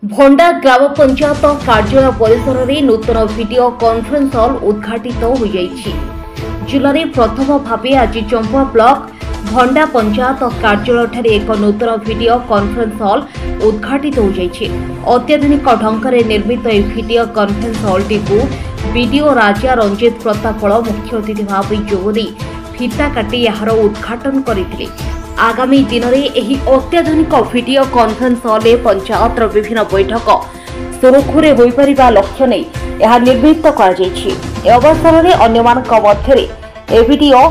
भंडा ग्राम पंचायत कार्यालय परिसर में नूतन वीडियो कॉन्फ्रेंस हॉल उद्घाटित हो जाइछि। जिले में प्रथम भाव आज चंपा ब्लॉक भंडा पंचायत कार्यालय ठारे एक नूतन वीडियो कॉन्फ्रेंस हॉल उद्घाटित हो जाइछि। अत्याधुनिक ढंग से निर्मित यह वीडियो कॉन्फ्रेंस हॉल टी बीडीओ राजा रंजित प्रतापल मुख्य अतिथि भाव जोगदी फीता काटी यार उद्घाटन करथिले। आगामी दिन में यह अत्याधुनिक वीडियो कॉन्फ्रेंस हॉल पंचायत विभिन्न बैठक सुरखुरे हो पार लक्ष्य नहीं यह निर्मित कर अवसर में अन्य एबीडीओ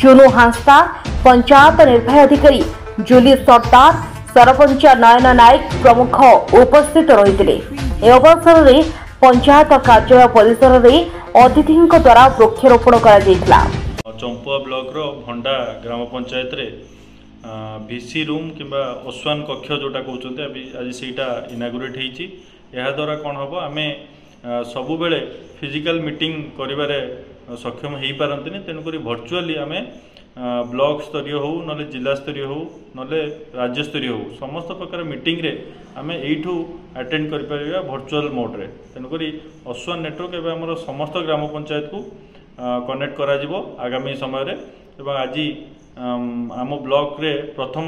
चुनु हांसदा, पंचायत निर्वाही अधिकारी जूली सरदार, सरपंच नयन नायक प्रमुख उपस्थित रही। अवसर में पंचायत कार्यालय परिसर में अतिथि द्वारा वृक्षारोपण कर चंपुआ ब्लॉक रो भंडा ग्राम पंचायत रे भिसी रूम किंबा ओसवान कक्ष जोटा कहते आज सीटा इनागुरेट होती। यह द्वारा कौन हम आम सबु बेले फिजिकल मीटिंग करिबारे सक्षम हो पारती। तेणुक भर्चुआली आम ब्लॉक स्तरीय हो ना जिला स्तरीय हो ना राज्य स्तरीय हो समस्त प्रकार मीटिंग रे आम यू अटेंड कर भर्चुआल मोड रे। तेणुक ओसवान नेटवर्क एवं आम समस्त ग्राम पंचायत को कनेक्ट करा जिवो आगामी समय रे। आज आम ब्लॉक रे प्रथम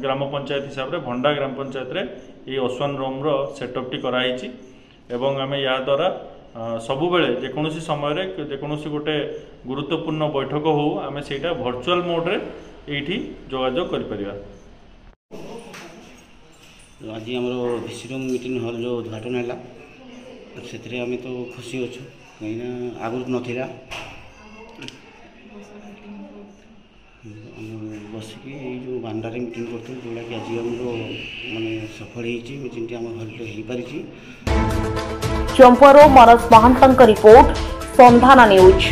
ग्राम पंचायत हिसाब रे भंडा ग्राम पंचायत रे ये ओसवान रूम रो सेटअप टी कराई एवं आम या द्वारा सबु बेले जेकोसी समय रे जेकोसी गोटे गुरुत्वपूर्ण बैठक हो आम सेटा भर्चुआल मोड रे एठी जोगाजोग कर परिबा। आज आमर भिसी रूम मीटिंग हॉल जो उद्घाटन है से आम तो खुशी अच्छु कहीं आगुरी नाला बसिकी जो बांडारे मीटिंग करते जोड़ा कि आज माने सफल मीटिंग आम हल हो पारी। चंपारो मनोज महांत रिपोर्ट संधान न्यूज।